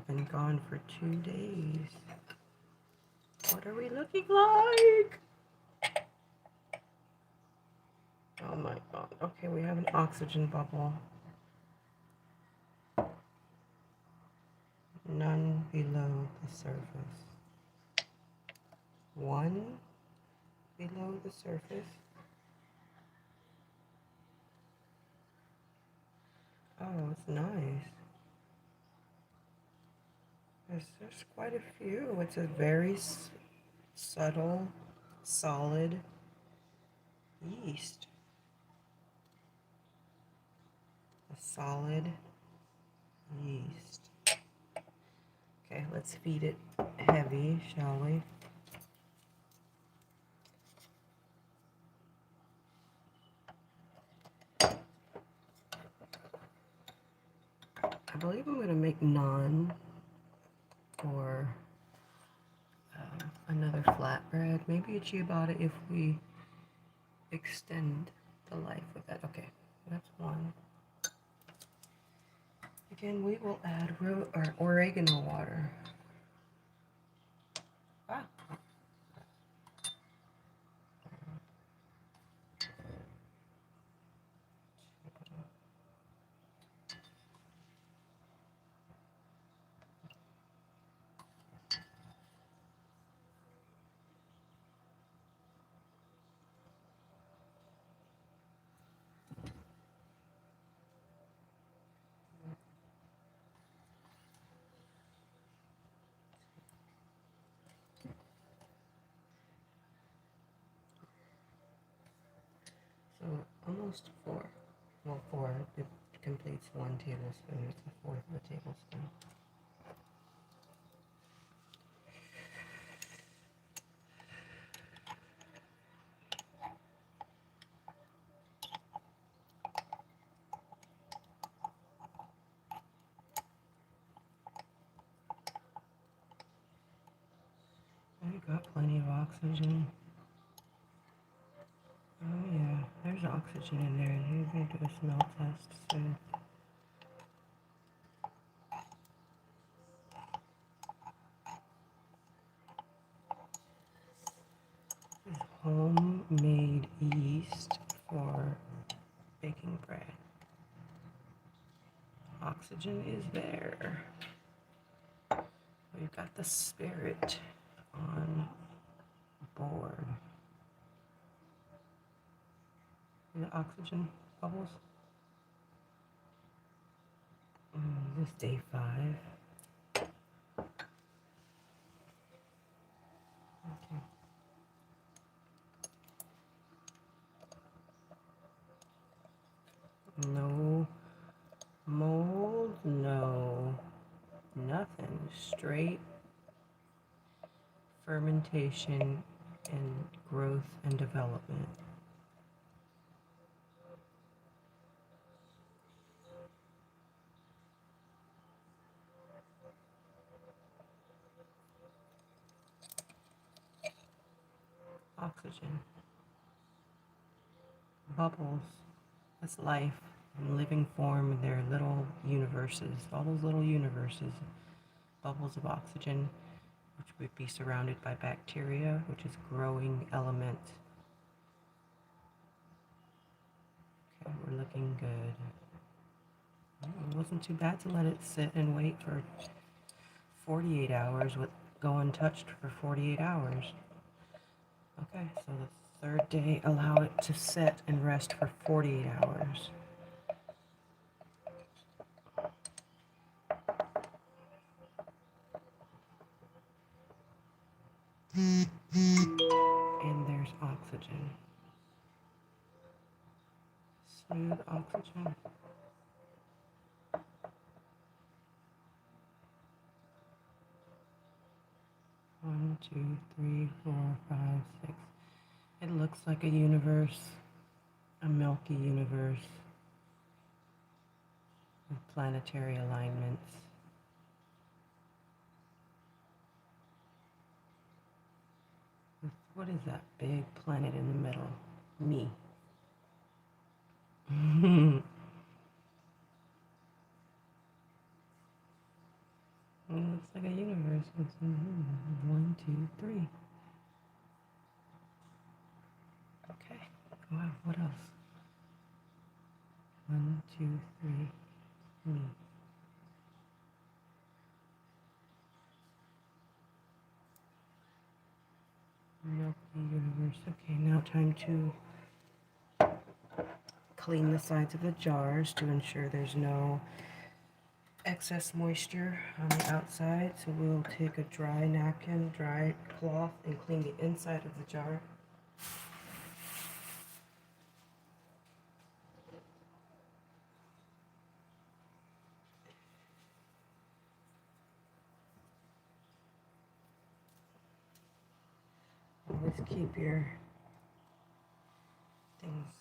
I've been gone for 2 days. What are we looking like? Oh my god. Okay, we have an oxygen bubble. None below the surface. One below the surface. Oh, it's nice. There's quite a few. It's a very subtle, solid yeast. A solid yeast. Okay, let's feed it heavy, shall we? I believe I'm going to make naan or another flatbread, maybe a ciabatta if we extend the life of that. Okay, that's one. Again, we will add oregano water. Ah. So almost 4. Well, 4. It completes 1 tablespoon. It's a fourth of a tablespoon. I got plenty of oxygen. Oh yeah, there's oxygen in there. He's going to do a smell test soon. This is homemade yeast for baking bread. Oxygen is there. We've got the spirit on board. The oxygen bubbles. This is day 5. Okay. No mold, no nothing. Straight fermentation and growth and development. Oxygen. Bubbles. That's life in living form. They're little universes. All those little universes. Bubbles of oxygen, which would be surrounded by bacteria, which is growing element. Okay, we're looking good. It wasn't too bad to let it sit and wait for 48 hours with go untouched for 48 hours. Okay, so the 3rd day, allow it to set and rest for 48 hours. And there's oxygen. Smooth oxygen. One, two, three, 4, 5, 6. It looks like a universe, a milky universe with planetary alignments. What is that big planet in the middle? Me. It looks like a universe. It's 1, 2, 3. Okay. Wow, what else? 1, 2, 3. Me. Milky universe. Okay, now time to clean the sides of the jars to ensure there's no excess moisture on the outside. So we'll take a dry napkin, dry cloth, and clean the inside of the jar. Always keep your things.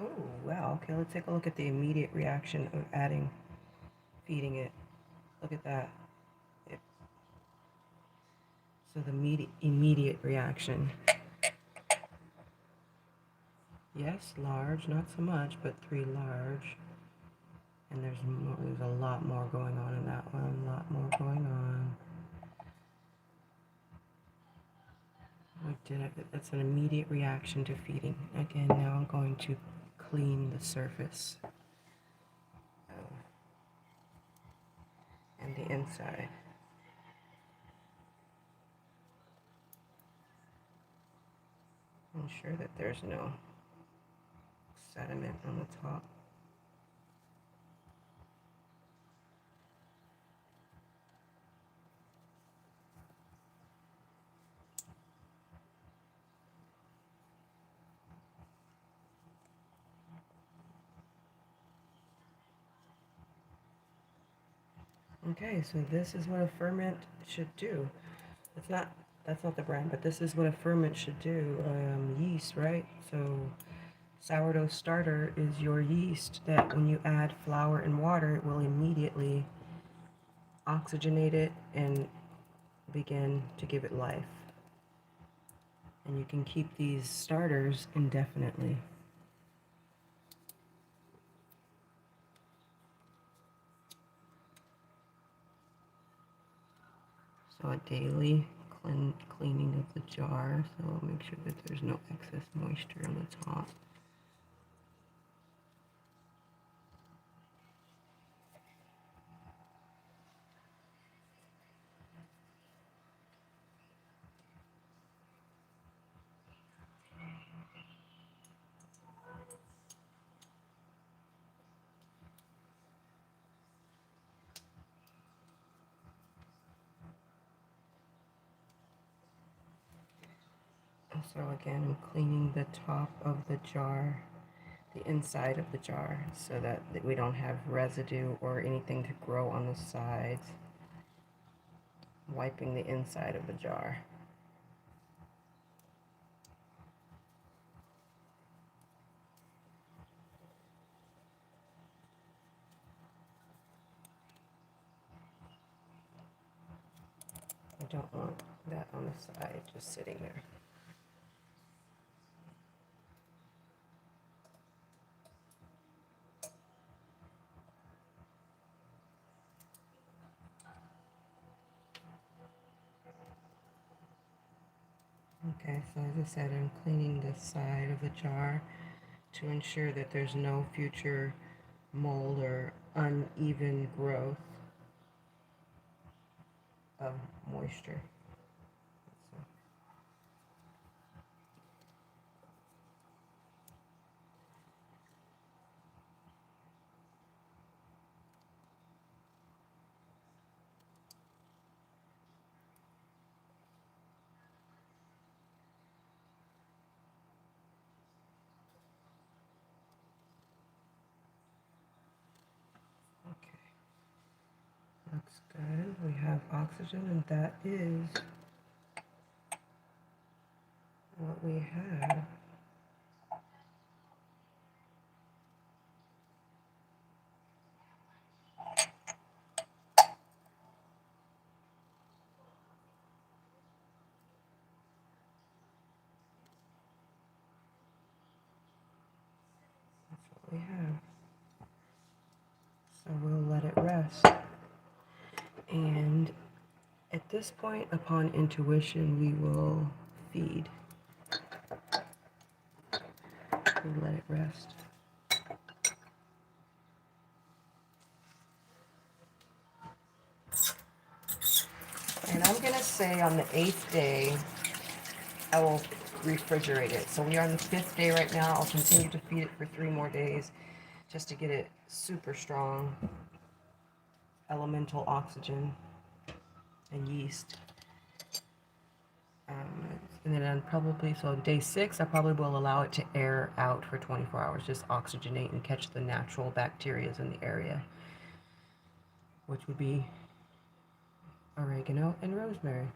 Oh, wow. Okay, let's take a look at the immediate reaction of feeding it. Look at that. So the immediate reaction. Yes, large, not so much, but 3 large. And there's a lot more going on in that one, a lot more going on. We did it. That's an immediate reaction to feeding. Again, now I'm going to clean the surface and the inside. Ensure that there's no sediment on the top. Okay, so this is what a ferment should do. That's not the brand, but this is what a ferment should do. Yeast, right? So sourdough starter is your yeast that when you add flour and water, it will immediately oxygenate it and begin to give it life. And you can keep these starters indefinitely. So a daily cleaning of the jar, so I'll make sure that there's no excess moisture on the top. So again, I'm cleaning the top of the jar, the inside of the jar, so that we don't have residue or anything to grow on the sides. Wiping the inside of the jar. I don't want that on the side just sitting there. Okay, so as I said, I'm cleaning the side of the jar to ensure that there's no future mold or uneven growth of moisture. Okay, looks good. We have oxygen, and that is what we have. That's what we have. So we'll let it rest. this point, upon intuition, we will feed. We'll let it rest. And I'm going to say on the 8th day, I will refrigerate it. So we are on the 5th day right now. I'll continue to feed it for 3 more days just to get it super strong. Elemental oxygen and yeast. And then on probably, so day 6, I probably will allow it to air out for 24 hours, just oxygenate and catch the natural bacteria in the area, which would be oregano and rosemary.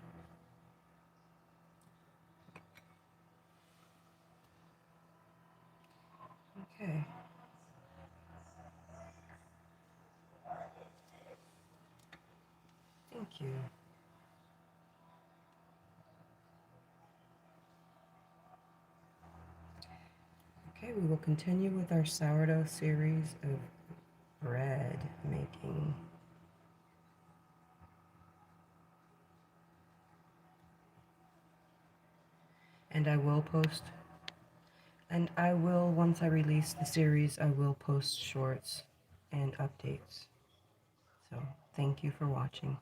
Okay. Thank you. Okay, we will continue with our sourdough series of bread making. And I will post, once I release the series, I will post shorts and updates. So, thank you for watching.